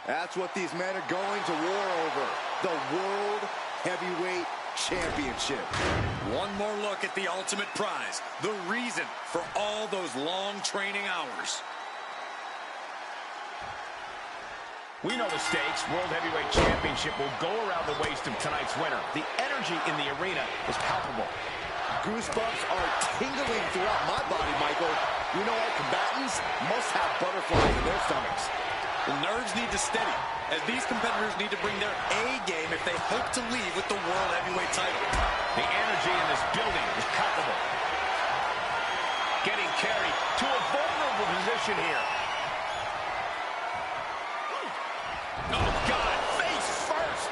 That's what these men are going to war over. The World Heavyweight Championship. One more look at the ultimate prize. The reason for all those long training hours. We know the stakes. World Heavyweight Championship will go around the waist of tonight's winner. The energy in the arena is palpable. Goosebumps are tingling throughout my body, Michael. You know our combatants must have butterflies in their stomachs. The nerves need to steady, as these competitors need to bring their A game if they hope to leave with the World Heavyweight title. The energy in this building is palpable. Getting carried to a vulnerable position here. Oh, God, face first.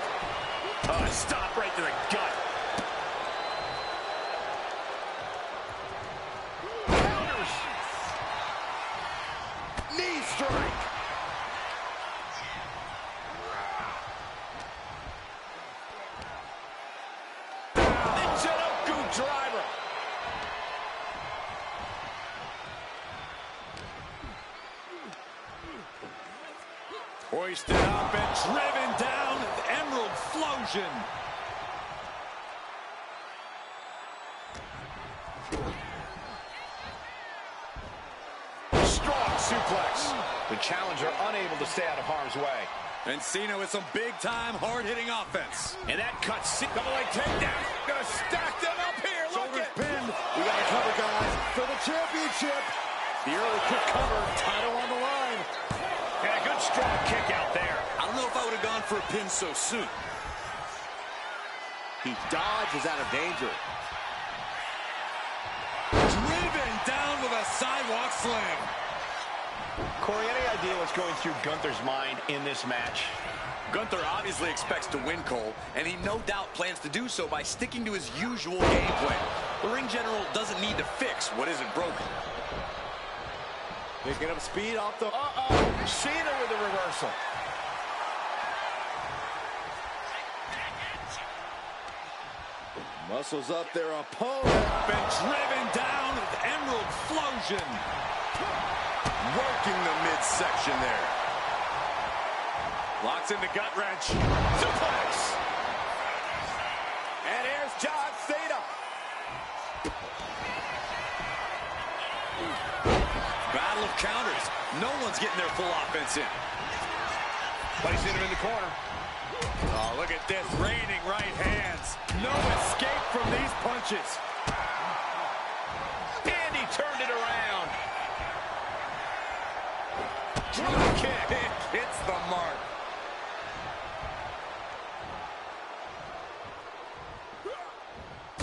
Oh, stop right to the gut. Counters. Knee strike. Driver. Hoisted up and driven down. Emerald Flosion. Strong suplex. The challenger unable to stay out of harm's way. And Cena with some big-time, hard-hitting offense. And that cuts double leg takedown. Gonna stack them up here. Shoulders pinned. We got to cover, guys, for the championship. The early kick cover, title on the line. And a good strong kick out there. I don't know if I would have gone for a pin so soon. He dodges out of danger. Driven down with a sidewalk slam. Corey, any idea what's going through Gunther's mind in this match? Gunther obviously expects to win, Cole, and he no doubt plans to do so by sticking to his usual game plan. The ring general doesn't need to fix what isn't broken. Picking up speed off the... Cena with the reversal. Muscles up their opponent. Been driven down with Emerald Flosion. Working the midsection there. Locks in the gut wrench. Suplex. And here's John Cena. Battle of counters. No one's getting their full offense in. Placing him in the corner. Oh, look at this. Raining right hands. No escape from these punches. And he turned it around. Drop kick. It hits the mark.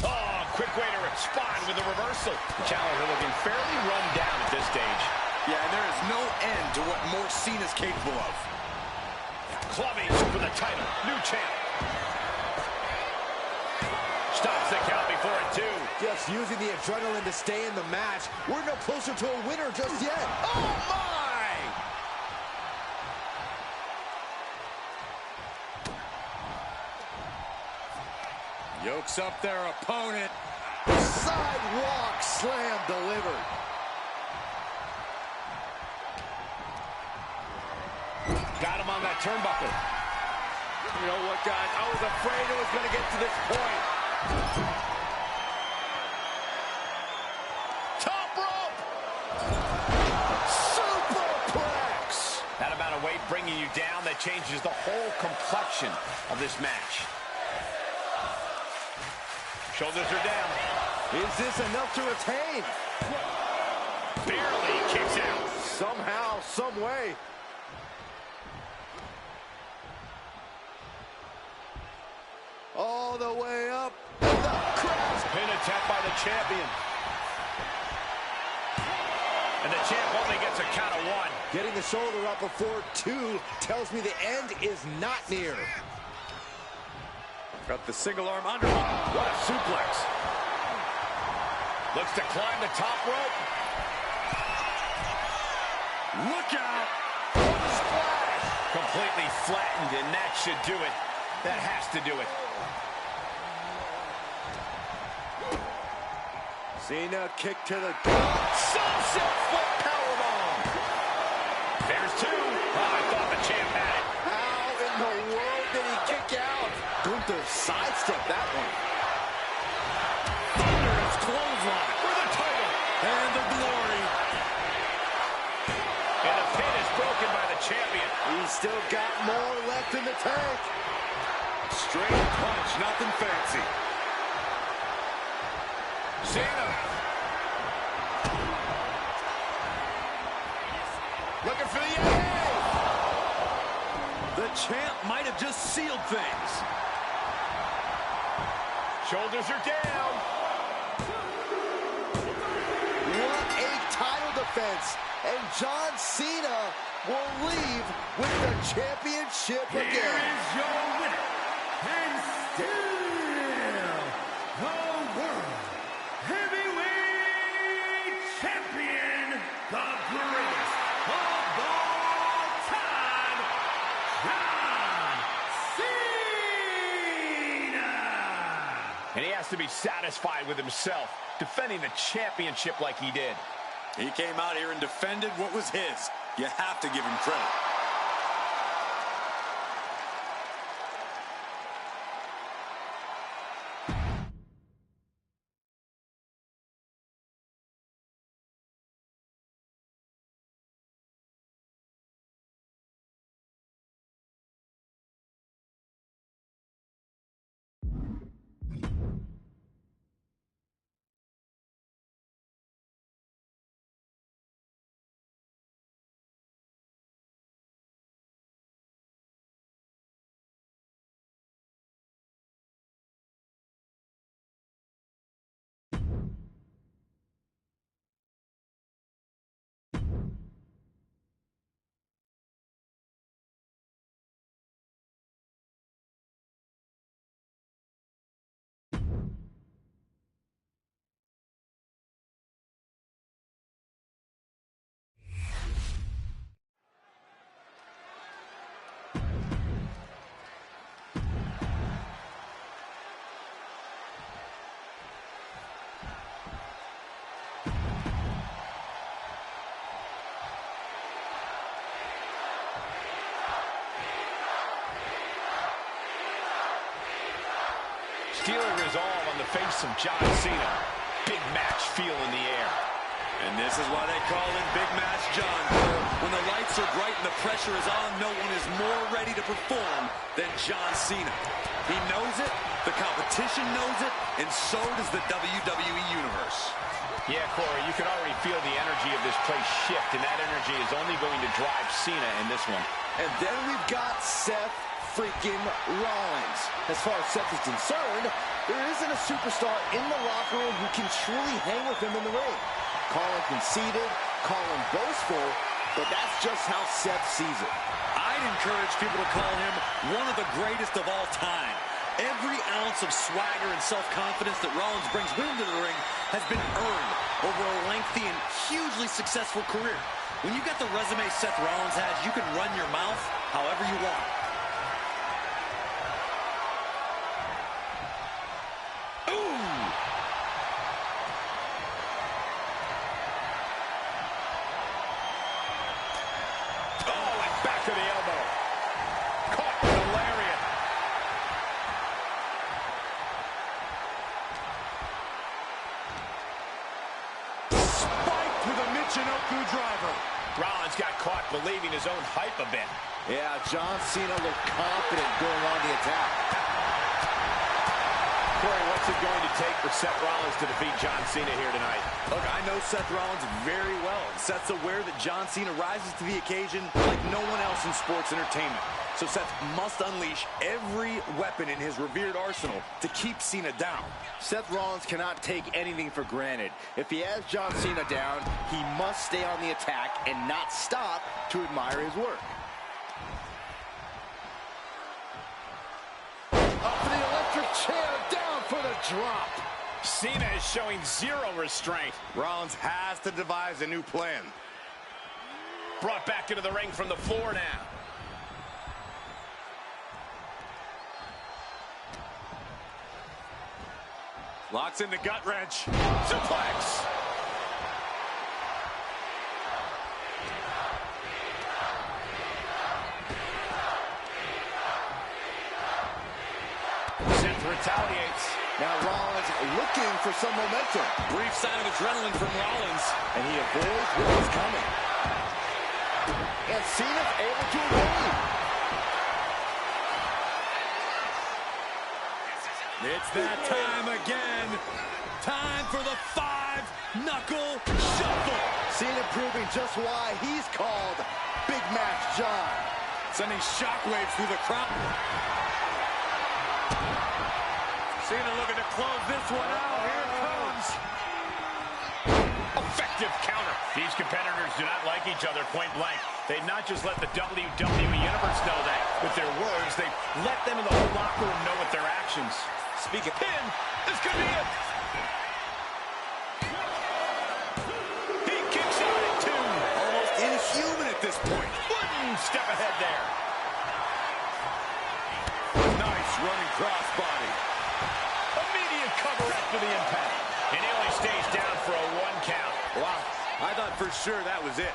Oh, quick way to respond with the reversal. The challenger looking fairly run down at this stage. Yeah, and there is no end to what more Cena's capable of. Clubbing for the title. New champ. Stops the count before a 2. Just using the adrenaline to stay in the match. We're no closer to a winner just yet. Oh, my! Yokes up their opponent. Sidewalk slam delivered. Got him on that turnbuckle. You know what, guys? I was afraid it was going to get to this point. Top rope! Superplex! That amount of weight bringing you down, that changes the whole complexion of this match. Shoulders are down. Is this enough to retain? Barely kicks out. Somehow, some way. All the way up. The cross. Pin attempt by the champion. And the champ only gets a count of 1. Getting the shoulder up before 2 tells me the end is not near. Got the single arm underhook. What a suplex. Looks to climb the top rope. Look out! Splash! Completely flattened, and that should do it. That has to do it. Cena kick to the gut. Sunset flip powerbomb. There's 2. Oh, I thought the champ had it. still got more left in the tank. Straight punch, nothing fancy. Cena. Looking for the AA. The champ might have just sealed things. Shoulders are down. What a title defense. And John Cena will leave with the championship again. Here is your winner, and still the World Heavyweight Champion, the greatest of all time, John Cena! And he has to be satisfied with himself, defending the championship like he did. He came out here and defended what was his. You have to give him credit. Stealing resolve on the face of John Cena. Big match feel in the air. And this is why they call him Big Match John. When the lights are bright and the pressure is on, no one is more ready to perform than John Cena. He knows it, the competition knows it, and so does the WWE Universe. Yeah, Corey, you can already feel the energy of this place shift, and that energy is only going to drive Cena in this one. And then we've got Seth freaking Rollins. As far as Seth is concerned, there isn't a superstar in the locker room who can truly hang with him in the ring. Call him conceited, call him boastful, but that's just how Seth sees it. I'd encourage people to call him one of the greatest of all time. Every ounce of swagger and self-confidence that Rollins brings with him to the ring has been earned over a lengthy and hugely successful career. When you got the resume Seth Rollins has, you can run your mouth however you want. To the elbow. Caught with a lariat. Spike to the Michinoku driver. Rollins got caught believing his own hype a bit. Yeah, John Cena looked confident going on the attack. Corey, what's it going to take for Seth Rollins to defeat John Cena here tonight? Look, I know Seth Rollins very well. Seth's aware that John Cena rises to the occasion like no one else in sports entertainment. So Seth must unleash every weapon in his revered arsenal to keep Cena down. Seth Rollins cannot take anything for granted. If he has John Cena down, he must stay on the attack and not stop to admire his work. Up for the electric chair, down for the drop. Cena is showing zero restraint. Rollins has to devise a new plan. Brought back into the ring from the floor now. Locks in the gut wrench. Suplex. Seth retaliates. Now Rollins looking for some momentum. Brief sign of adrenaline from Rollins. And he avoids what is coming. And Cena's able to evade. It's that time again. Time for the 5-knuckle shuffle. Cena proving just why he's called Big Match John. Sending shockwaves through the crowd. Cena looking to close this one out. Here it comes. Effective counter. These competitors do not like each other point blank. They've not just let the WWE Universe know that with their words, they've let them in the whole locker room know with their actions. Speaking pin, this could be it. He kicks out at 2. Almost inhuman at this point. One step ahead there. Nice running crossbody. Immediate cover after the impact. And he only stays down for a 1 count. Wow, I thought for sure that was it.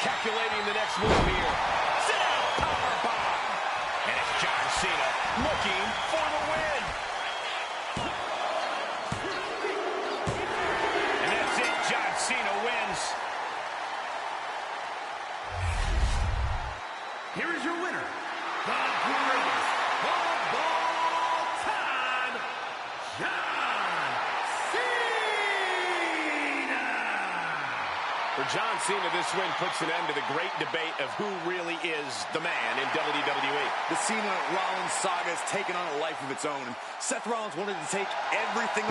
Calculating the next move here. Sit down, powerbomb. And it's John Cena looking for the win. And that's it. John Cena wins. Here is your winner, the greatest of all time, John Cena! For John Cena, this win puts an end to the great debate of who really is the man in WWE. The Cena-Rollins saga has taken on a life of its own. Seth Rollins wanted to take everything...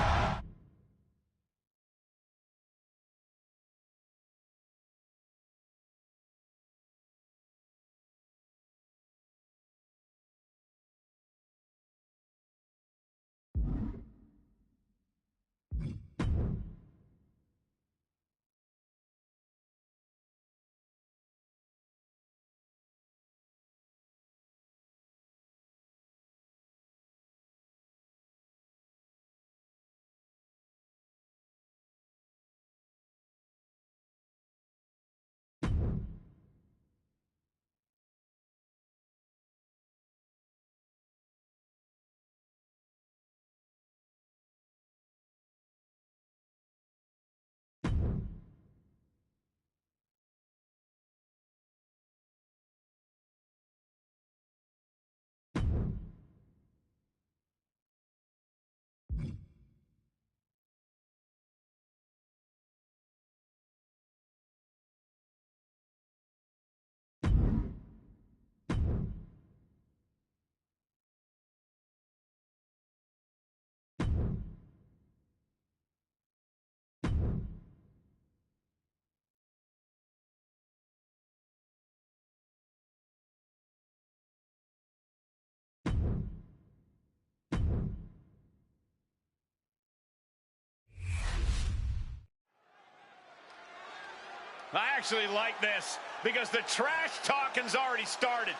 I actually like this because the trash talking's already started.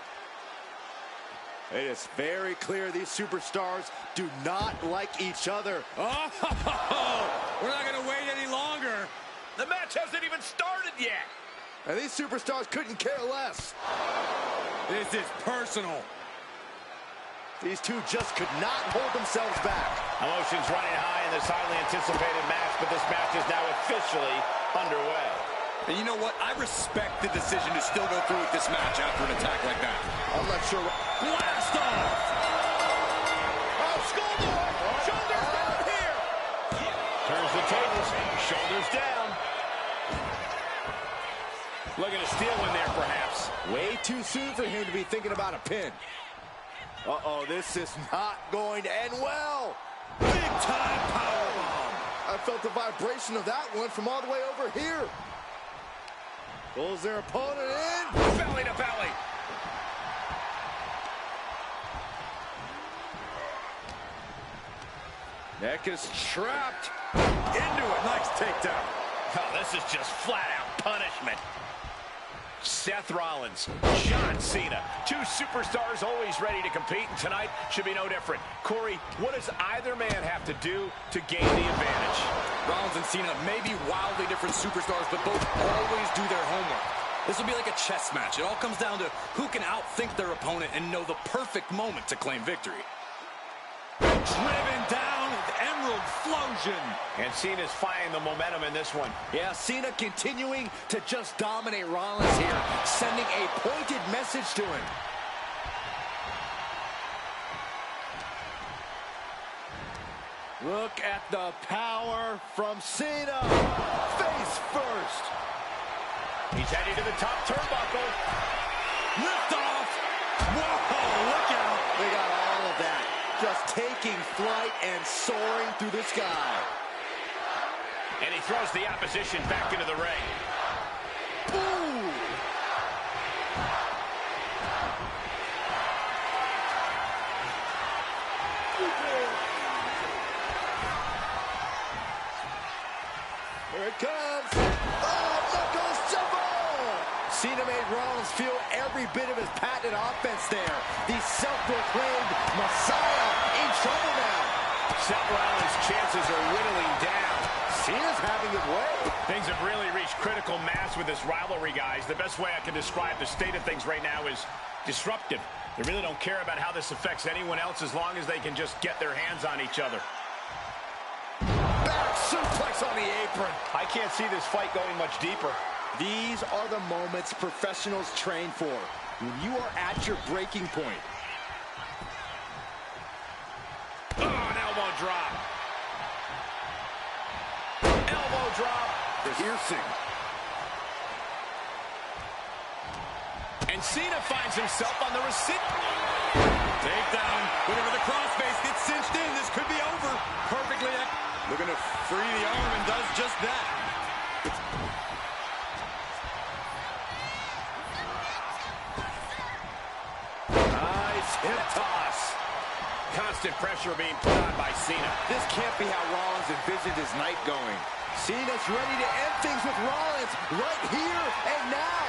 It is very clear these superstars do not like each other. Oh, we're not going to wait any longer. The match hasn't even started yet. And these superstars couldn't care less. This is personal. These two just could not hold themselves back. Emotions running high in this highly anticipated match, but this match is now officially underway. And you know what? I respect the decision to still go through with this match after an attack like that. I'm not sure what... Blast off! Oh, schoolboy! Shoulders down here! Turns the tables. Shoulders down. Looking to steal one there, perhaps. Way too soon for him to be thinking about a pin. Uh-oh, this is not going to end well. Big-time powerbomb. I felt the vibration of that one from all the way over here. Pulls their opponent in. Belly to belly. Neck is trapped. Into it. Nice takedown. Oh, this is just flat-out punishment. Seth Rollins, John Cena, two superstars always ready to compete, and tonight should be no different. Corey, what does either man have to do to gain the advantage? Rollins and Cena may be wildly different superstars, but both always do their homework. This will be like a chess match. It all comes down to who can outthink their opponent and know the perfect moment to claim victory. Driven down with emerald explosion. And Cena's finding the momentum in this one. Yeah, Cena continuing to just dominate Rollins here, sending a pointed message to him. Look at the power from Cena. Face first. He's heading to the top turnbuckle. Lift off. Whoa, look out. They got all of that. Just taking flight and soaring through the sky. And he throws the opposition back into the ring. Ooh. Here it comes. Oh, knuckles jumble. Cena made Rollins feel every bit of his patented offense there. The self-proclaimed Messiah in trouble now. Seth Rollins' chances are whittling down. Cena's having his way. Things have really reached critical mass with this rivalry, guys. The best way I can describe the state of things right now is disruptive. They really don't care about how this affects anyone else as long as they can just get their hands on each other. Back suplex on the apron. I can't see this fight going much deeper. These are the moments professionals train for. When you are at your breaking point. Oh, an elbow drop. Elbow drop. Piercing. And Cena finds himself on the receipt. Takedown. Whenever the crossface gets cinched in, this could be over. Perfectly. Looking to free the arm and does just that. Nice hip toss. Constant pressure being put on by Cena. This can't be how Rollins envisioned his night going. Cena's ready to end things with Rollins right here and now.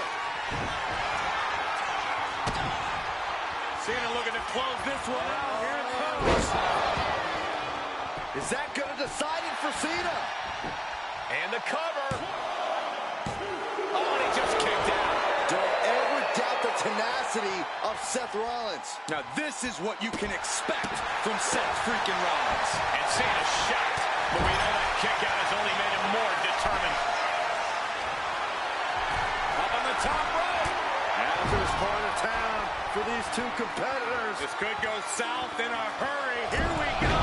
Cena looking to close this one out. Here it comes. Is that going to decide it for Cena? And the cover. Oh, and he just kicked out. Don't ever doubt the tenacity of Seth Rollins. Now this is what you can expect from Seth freaking Rollins. And Cena's shocked, but we know that kick out has only made him more determined. Up on the top rope. Hazardous part of town for these two competitors. This could go south in a hurry. Here we go.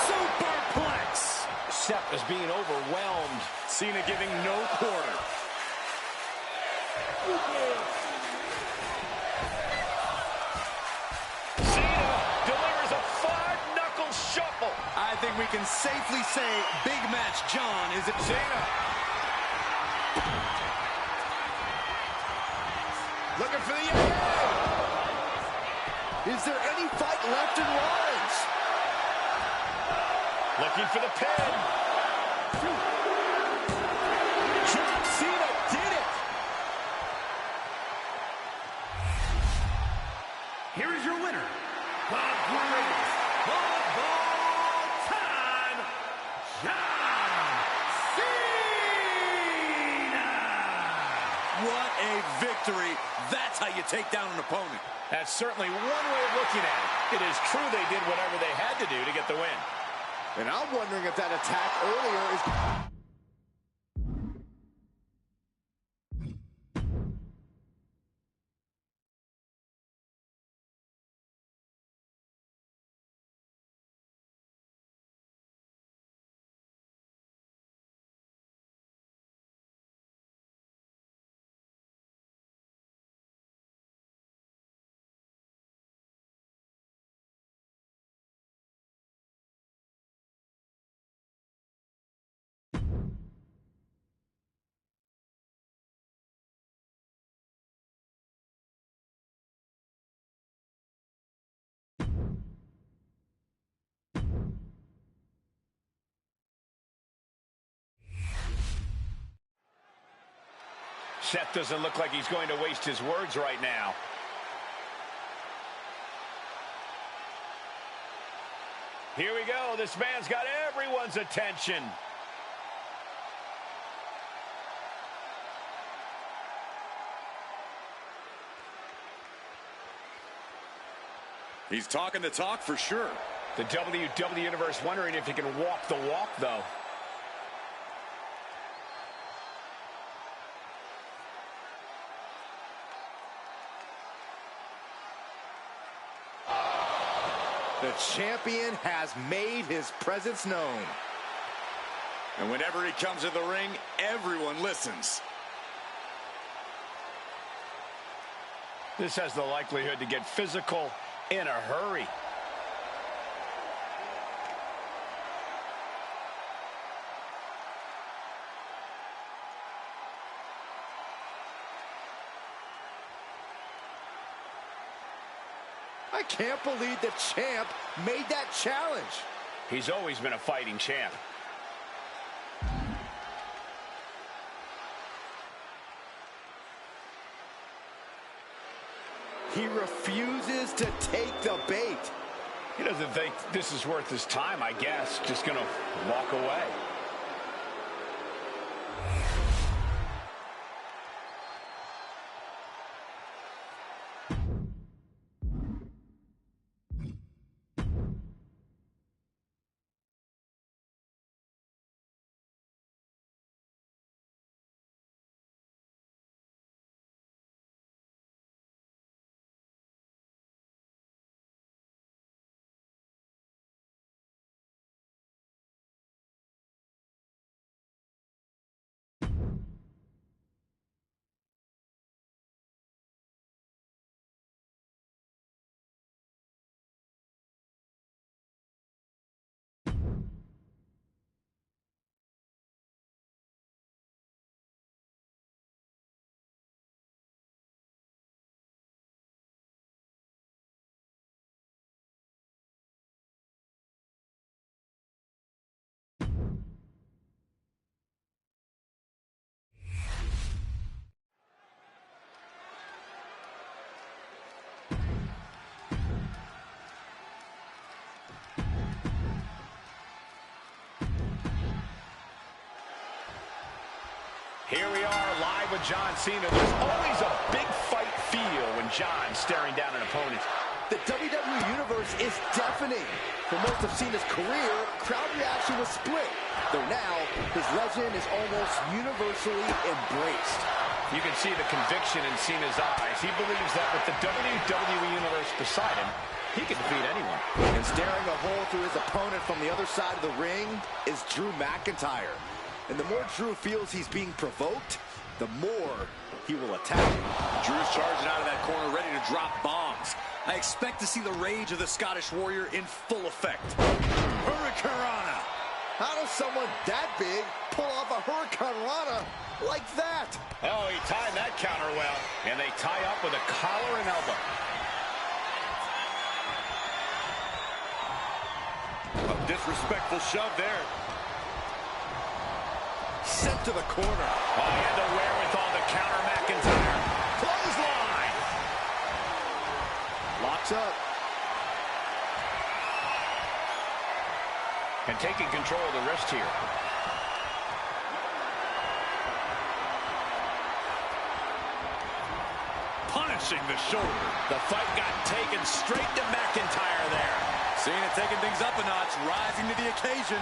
Superplex. Seth is being overwhelmed. Cena giving no quarter. Cena delivers a five-knuckle shuffle. I think we can safely say Big Match John is it. Cena. Looking for the end. Is there any fight left in Rollins? Looking for the pin. John Cena did it. Here is your winner, the greatest of all time, John Cena! What a victory. That's how you take down an opponent. That's certainly one way of looking at it. It is true they did whatever they had to do to get the win. And I'm wondering if that attack earlier is... Seth doesn't look like he's going to waste his words right now. Here we go. This man's got everyone's attention. He's talking the talk for sure. The WWE Universe wondering if he can walk the walk, though. The champion has made his presence known. And whenever he comes to the ring, everyone listens. This has the likelihood to get physical in a hurry. I can't believe the champ made that challenge. He's always been a fighting champ. He refuses to take the bait. He doesn't think this is worth his time, I guess. Just gonna walk away. Here we are live with John Cena. There's always a big fight feel when John's staring down an opponent. The WWE Universe is deafening. For most of Cena's career, crowd reaction was split. Though now, his legend is almost universally embraced. You can see the conviction in Cena's eyes. He believes that with the WWE Universe beside him, he can defeat anyone. And staring a hole through his opponent from the other side of the ring is Drew McIntyre. And the more Drew feels he's being provoked, the more he will attack. Drew's charging out of that corner, ready to drop bombs. I expect to see the rage of the Scottish Warrior in full effect. Hurricanrana. How does someone that big pull off a Hurricanrana like that? Oh, he timed that counter well. And they tie up with a collar and elbow. A disrespectful shove there. Sent to the corner. Oh, he had the wherewithal to counter McIntyre. Clothesline. Locks up. And taking control of the wrist here. Punishing the shoulder. The fight got taken straight to McIntyre there. Cena taking things up a notch, rising to the occasion.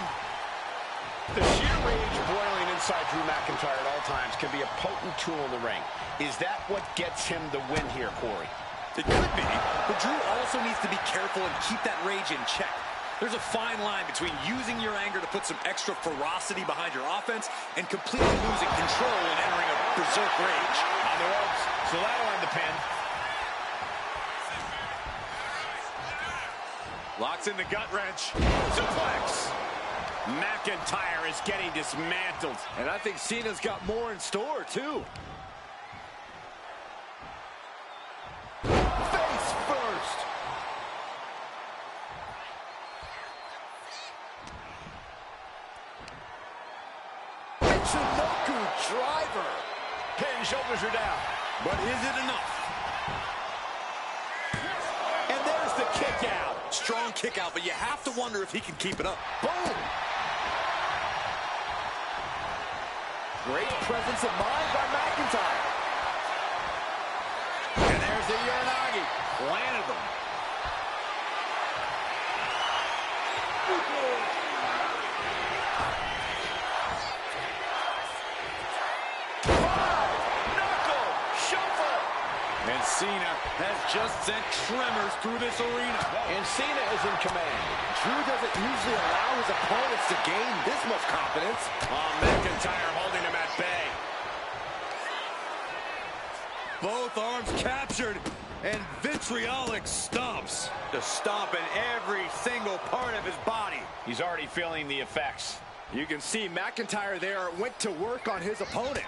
The sheer rage boiling inside Drew McIntyre at all times can be a potent tool in the ring. Is that what gets him the win here, Corey? It could be, but Drew also needs to be careful and keep that rage in check. There's a fine line between using your anger to put some extra ferocity behind your offense and completely losing control and entering a berserk rage. On the ropes, so that'll end the pin. Locks in the gut wrench. Suplex. McIntyre is getting dismantled. And I think Cena's got more in store, too. Face first. Michinoku driver. Pin, shoulders are down. But is it enough? And there's the kick out. Strong kick out, but you have to wonder if he can keep it up. Boom. Great presence of mind by McIntyre. And there's the Uranagi. Planted them. And Cena has just sent tremors through this arena. And Cena is in command. Drew doesn't usually allow his opponents to gain this much confidence. Oh, McIntyre holding him at bay. Both arms captured, and vitriolic stomps. Just stomping every single part of his body. He's already feeling the effects. You can see McIntyre there went to work on his opponent.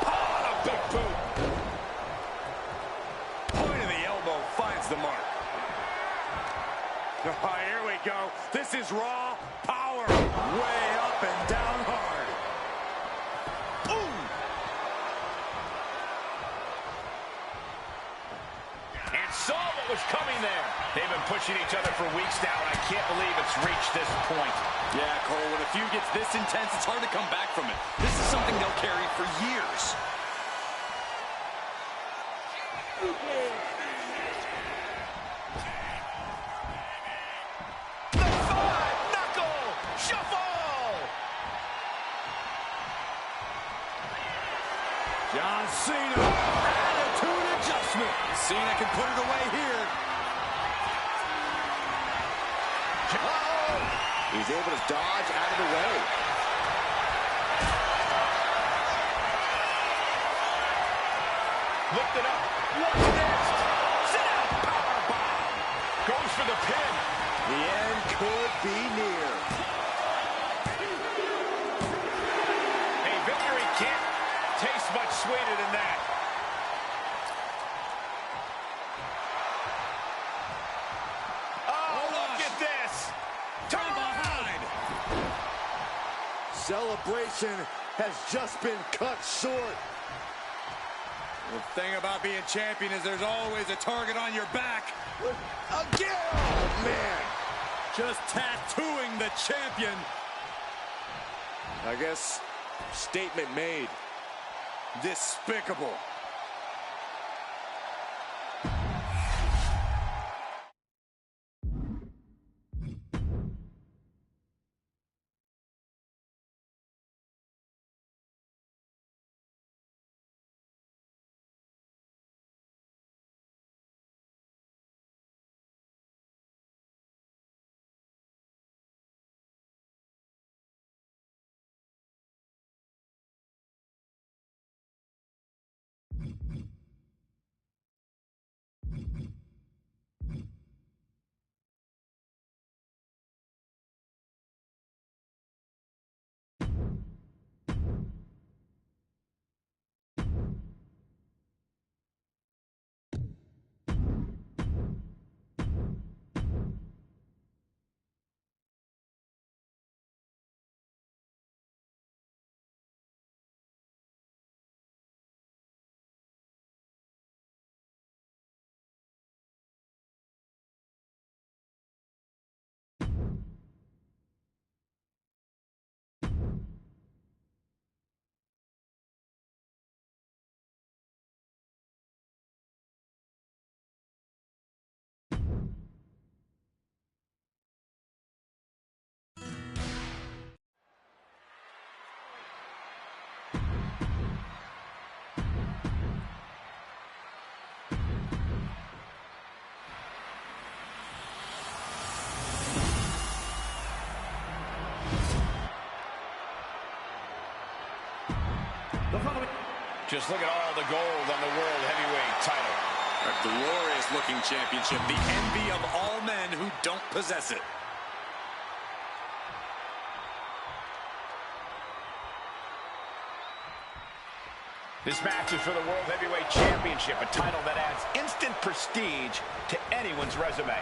Oh, a big boot. Point of the elbow finds the mark. Oh, here we go. This is raw power. Way up and down hard. Ooh. And saw what was coming there. They've been pushing each other for weeks now, and I can't believe it's reached this point. Yeah, Cole, when a feud gets this intense, it's hard to come back from it. This is something they'll carry for years. The five-knuckle shuffle! John Cena, attitude adjustment. Cena can put it away here. Oh! He's able to dodge out of the way. Lift it up. What's next? Sit out powerbomb. Goes for the pin. The end could be near. A victory can't taste much sweeter than that. Oh, look at this. Turn behind. Celebration has just been cut short. The thing about being champion is there's always a target on your back. Again! Oh, man. Just tattooing the champion. I guess statement made. Despicable. Just look at all the gold on the World Heavyweight title. A glorious-looking championship, the envy of all men who don't possess it. This match is for the World Heavyweight Championship, a title that adds instant prestige to anyone's resume.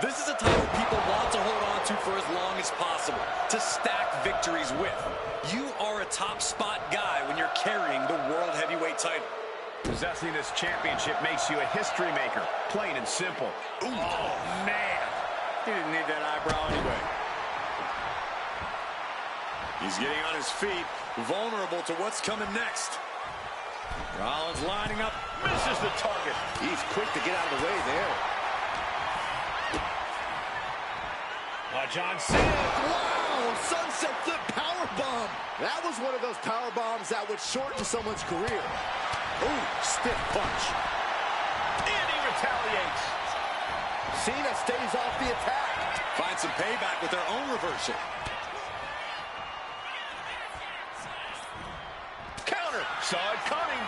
This is a title people want to hold on to for as long as possible, to stack victories with. You are a top spot guy when you're carrying the World Heavyweight title. Possessing this championship makes you a history maker, plain and simple. Ooh. Oh, man. He didn't need that eyebrow anyway. He's getting on his feet, vulnerable to what's coming next. Rollins lining up, misses the target. He's quick to get out of the way there. A John Cena. Wow, sunset flip powerbomb. That was one of those power bombs that would shorten someone's career. Ooh, stiff punch. And he retaliates. Cena stays off the attack. Finds some payback with their own reversal. Counter. Saw it coming.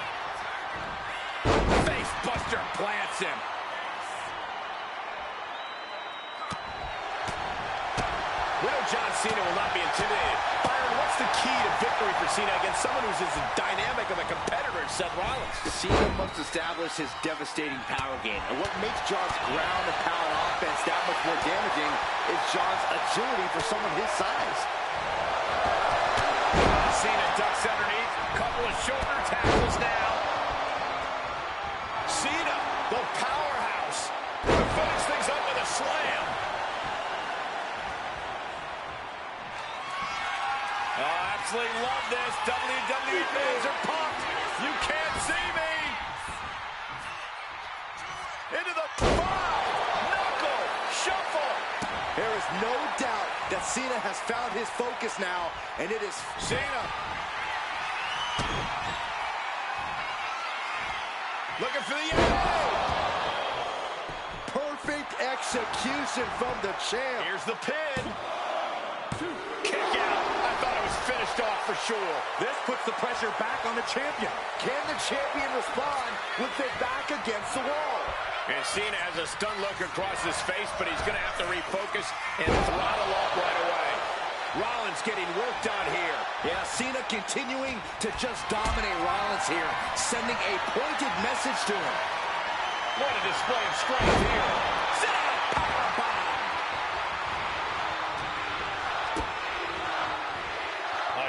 Face buster plants him. We know John Cena will not be intimidated. Byron, what's the key to victory for Cena against someone who's as dynamic of a competitor as Seth Rollins? Cena must establish his devastating power game. And what makes John's ground and pound offense that much more damaging is John's agility for someone his size. Cena ducks underneath. Couple of shoulder tackles now. Cena, the powerhouse, to finish things up with a slam. Absolutely love this. WWE fans are pumped. You can't see me. Into the knuckle shuffle. There is no doubt that Cena has found his focus now, and it is Cena. Looking for the elbow. perfect execution from the champ. Here's the pin. Kick out. I thought it was finished off for sure. This puts the pressure back on the champion. Can the champion respond with their back against the wall? And Cena has a stunned look across his face, but he's going to have to refocus and throttle up right away. Rollins getting worked on here. Yeah, Cena continuing to just dominate Rollins here, sending a pointed message to him. What a display of strength here. Cena powerbomb.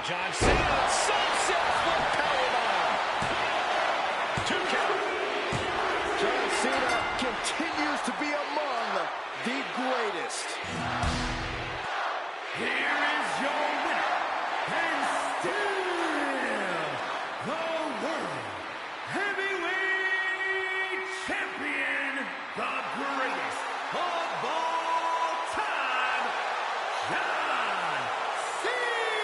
John Cena, sunset flip powerbomb. 2 count. John Cena continues to be among the greatest. Here is your winner, and still the World Heavyweight Champion, the greatest of all time, John Cena!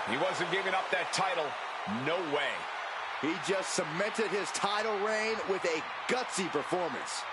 He wasn't giving up that title. No way. He just cemented his title reign with a gutsy performance.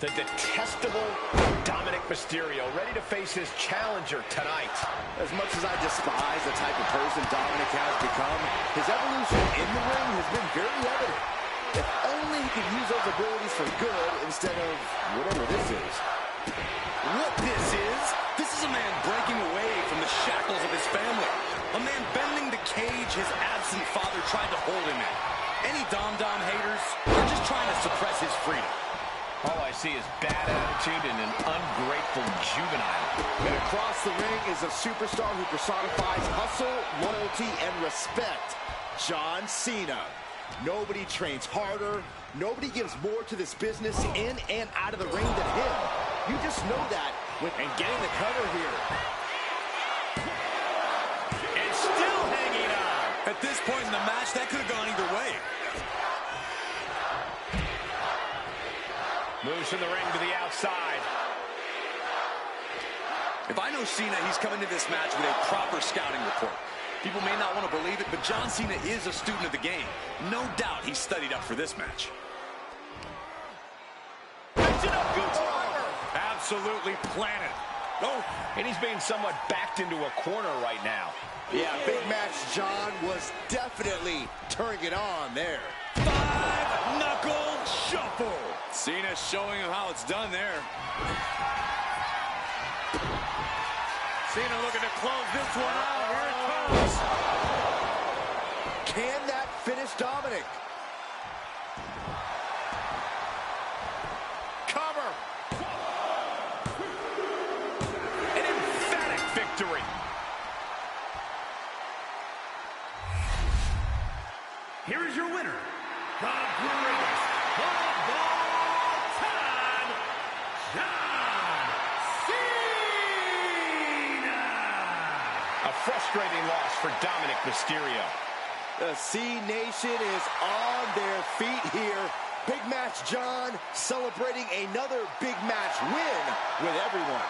The detestable Dominic Mysterio, ready to face his challenger tonight. As much as I despise the type of person Dominic has become, his evolution in the ring has been very evident. If only he could use those abilities for good instead of whatever this is. What this is a man breaking away from the shackles of his family. A man bending the cage his absent father tried to hold him in. Any Dom haters are just trying to suppress his freedom. All I see is bad attitude and an ungrateful juvenile. And across the ring is a superstar who personifies hustle, loyalty, and respect. John Cena. Nobody trains harder. Nobody gives more to this business in and out of the ring than him. You just know that. And getting the cover here. And still hanging on. At this point in the match, that could have gone either way. Moves from the ring to the outside. If I know Cena, he's coming to this match with a proper scouting report. People may not want to believe it, but John Cena is a student of the game. No doubt he's studied up for this match. Good forever. Absolutely planted. Oh, and he's being somewhat backed into a corner right now. Yeah, Big Match John was definitely turning it on there. Five-knuckle shuffle. Cena showing him how it's done there. Cena looking to close this one out. Here it comes. Can that finish Dominic? Cover. An emphatic victory. Here is your winner, the greatest of all time, John Cena! A frustrating loss for Dominic Mysterio. The C Nation is on their feet here. Big Match John celebrating another big match win with everyone.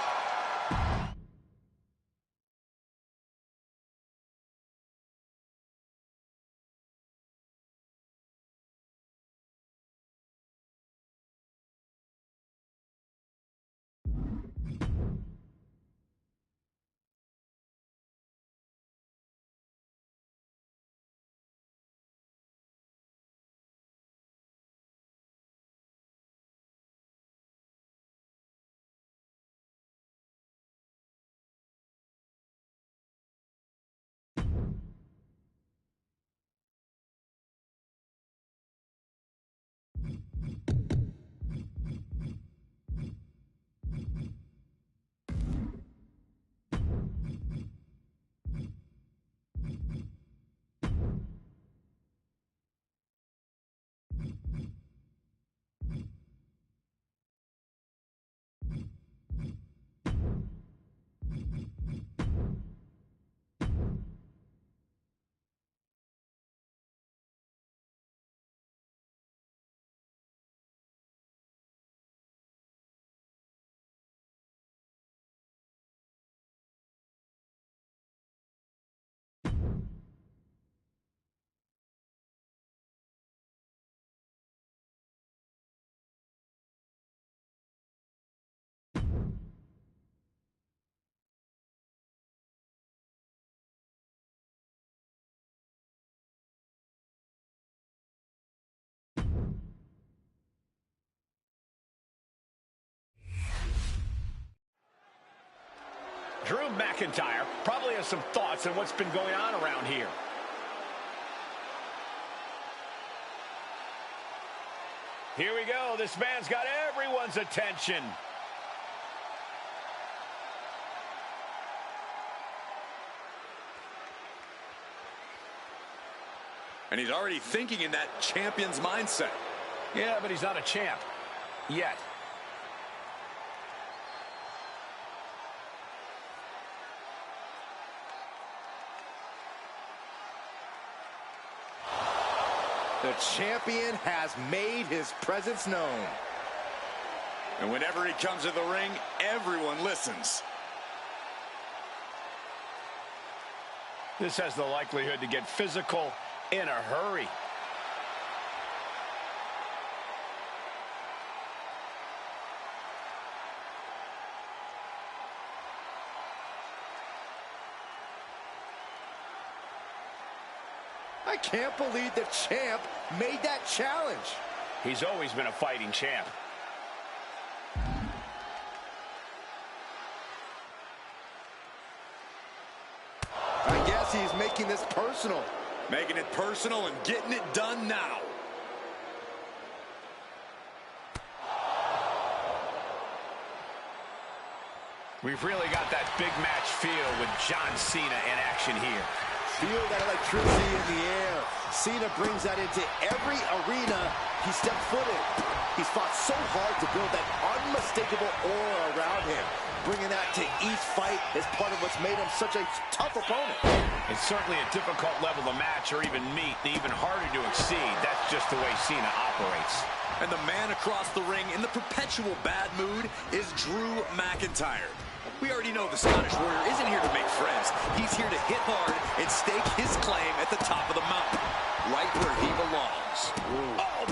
Drew McIntyre probably has some thoughts on what's been going on around here. Here we go. This man's got everyone's attention. And he's already thinking in that champion's mindset. Yeah, but he's not a champ. Yet. The champion has made his presence known. And whenever he comes to the ring, everyone listens. This has the likelihood to get physical in a hurry. I can't believe the champ made that challenge. He's always been a fighting champ. I guess he's making this personal. Making it personal and getting it done now. We've really got that big match feel with John Cena in action here. Feel that electricity in the air. Cena brings that into every arena he steps foot in. He's fought so hard to build that unmistakable aura around him. Bringing that to each fight is part of what's made him such a tough opponent. It's certainly a difficult level to match or even meet, even harder to exceed. That's just the way Cena operates. And the man across the ring in the perpetual bad mood is Drew McIntyre. We already know the Scottish Warrior isn't here to make friends. He's here to hit hard and stake his claim at the top of the mountain, right where he belongs. Oh.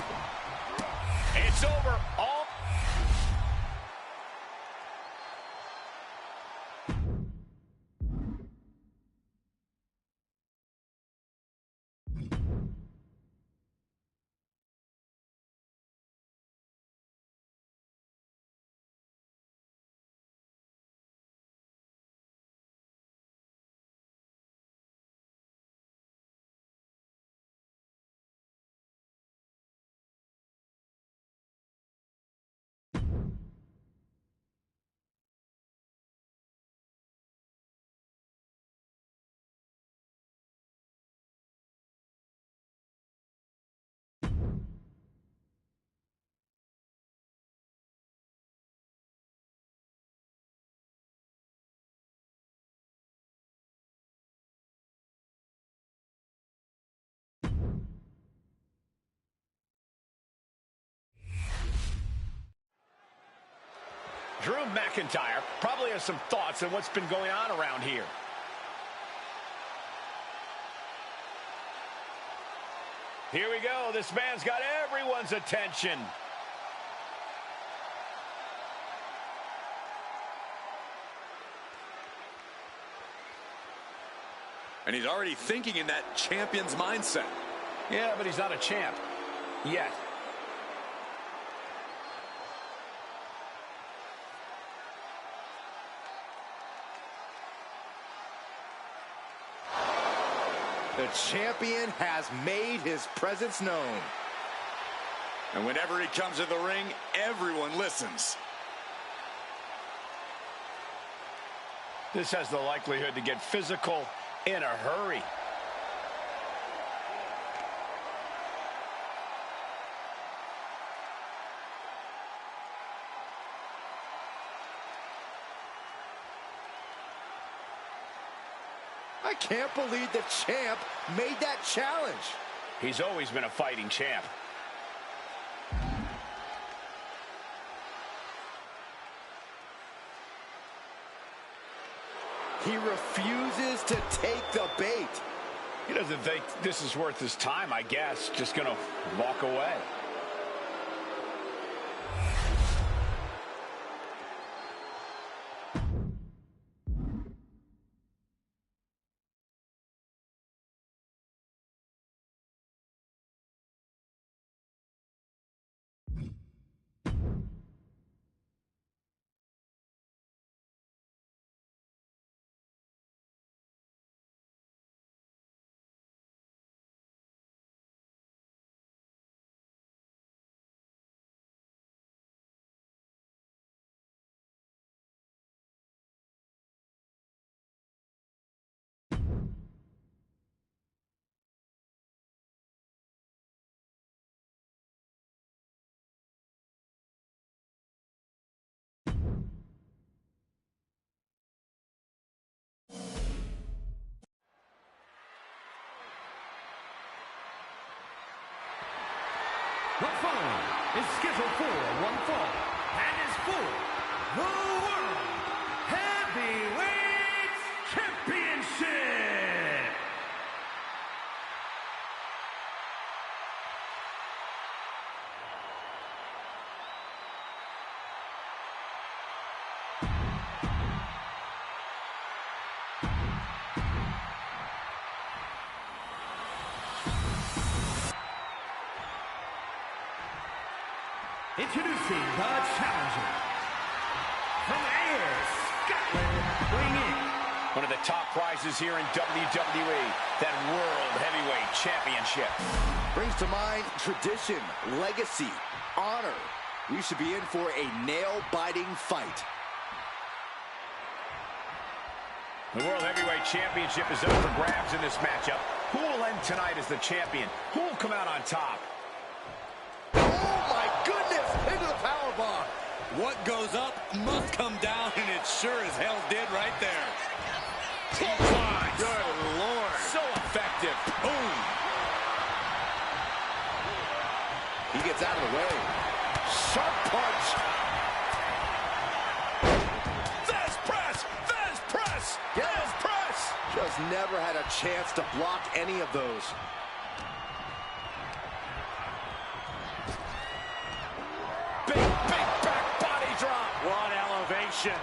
It's over. Drew McIntyre probably has some thoughts on what's been going on around here. Here we go. This man's got everyone's attention. And he's already thinking in that champion's mindset. Yeah, but he's not a champ yet. The champion has made his presence known. And whenever he comes to the ring, everyone listens. This has the likelihood to get physical in a hurry. I can't believe the champ made that challenge. He's always been a fighting champ. He refuses to take the bait. He doesn't think this is worth his time, I guess. Just gonna walk away. The following is scheduled for one fall and is for the World Heavyweight Championship. Introducing the challenger from Ayr, Scotland, weighing in. One of the top prizes here in WWE, that World Heavyweight Championship. Brings to mind tradition, legacy, honor. We should be in for a nail-biting fight. The World Heavyweight Championship is up for grabs in this matchup. Who will end tonight as the champion? Who will come out on top? Into the powerbomb. What goes up must come down, and it sure as hell did right there. Good Lord. So effective. Boom. He gets out of the way. Sharp punch. Fez press. Fez press. Fez press. Just never had a chance to block any of those. Big back body drop. What elevation.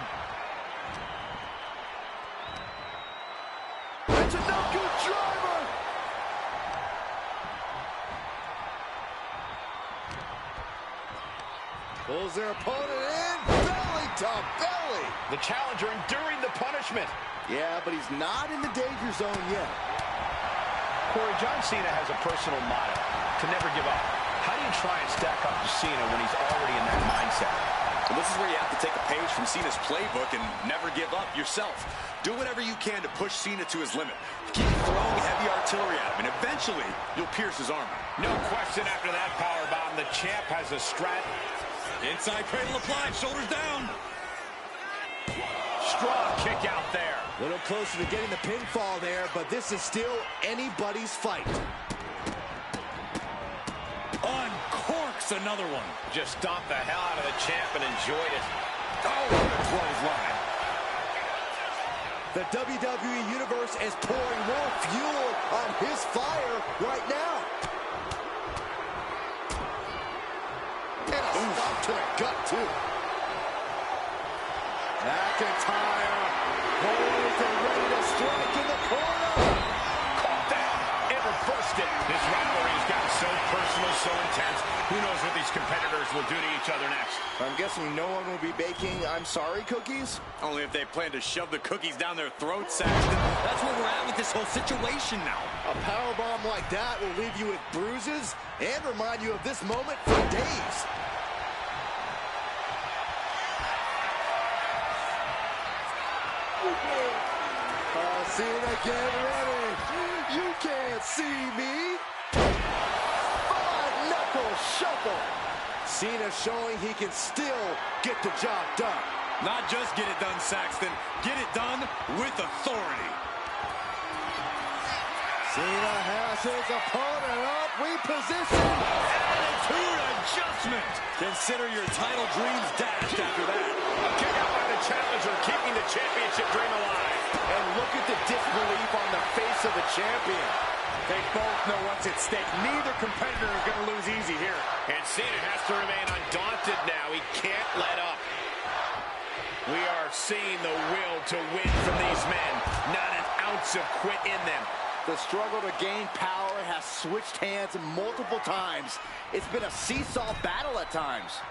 It's a no-good driver. Pulls their opponent in. Belly to belly. The challenger enduring the punishment. Yeah, but he's not in the danger zone yet. Corey, John Cena has a personal motto: to never give up. How do you try and stack up to Cena when he's already in that mindset? Well, this is where you have to take a page from Cena's playbook and never give up yourself. Do whatever you can to push Cena to his limit. Keep throwing heavy artillery at him, and eventually you'll pierce his armor. No question after that powerbomb, the champ has a strat. Inside cradle applied, shoulders down. Strong kick out there. A little closer to getting the pinfall there, but this is still anybody's fight. Uncorks another one. Just stomped the hell out of the champ and enjoyed it. Oh, what a clothesline. The WWE Universe is pouring more fuel on his fire right now. And a stop to the gut, too. McIntyre poised and ready to strike in the corner. Caught that and reversed it. This rivalry has gotten so personal, so intense. Who knows what these competitors will do to each other next? I'm guessing no one will be baking I'm sorry cookies? Only if they plan to shove the cookies down their throats, Saxton. That's where we're at with this whole situation now. A powerbomb like that will leave you with bruises and remind you of this moment for days. Cena, get ready. You can't see me. Five-knuckle shuffle. Cena showing he can still get the job done. Not just get it done, Saxton. Get it done with authority. Cena has his opponent up. Reposition. Attitude adjustment. Consider your title dreams dashed after that. A kick out by the challenger, keeping the championship dream alive. And look at the disbelief on the face of the champion. They both know what's at stake. Neither competitor is going to lose easy here. And Cena has to remain undaunted now. He can't let up. We are seeing the will to win from these men. Not an ounce of quit in them. The struggle to gain power has switched hands multiple times. It's been a seesaw battle at times.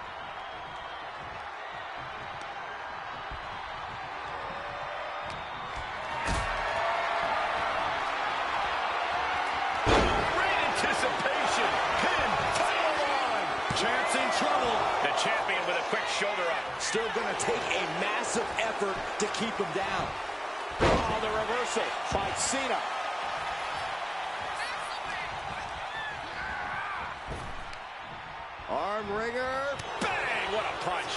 Great anticipation. Pin. Title on. Champ's in trouble. The champion with a quick shoulder up. Still gonna take a massive effort to keep him down. Oh, the reversal by Cena. Arm wringer. Bang! What a punch.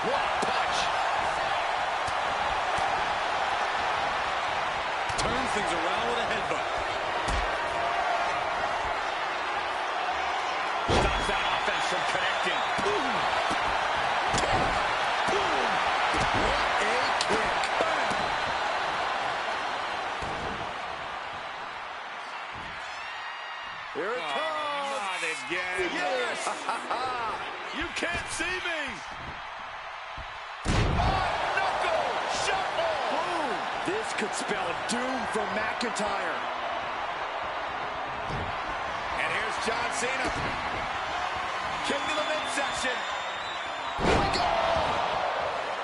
What a punch. Turns things around with a headbutt. Stops that offense from connecting. What a kick. Here it comes. Not again. Yes. You can't see me. Knuckle shuffle. Boom. This could spell doom for McIntyre. And here's John Cena. Kick to the midsection. Here we go.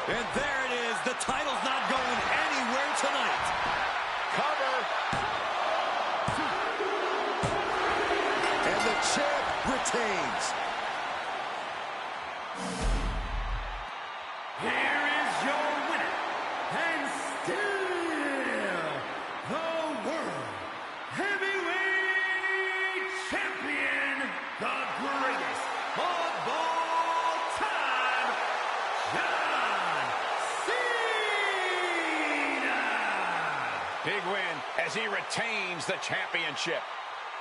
And there it is. The title's not going anywhere tonight. Cover. And the champ retains. Here is your winner, and still the World Heavyweight Champion, the greatest of all time, John Cena! Big win as he retains the championship.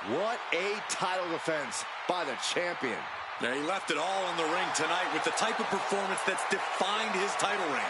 What a title defense by the champion. Yeah, he left it all in the ring tonight with the type of performance that's defined his title reign.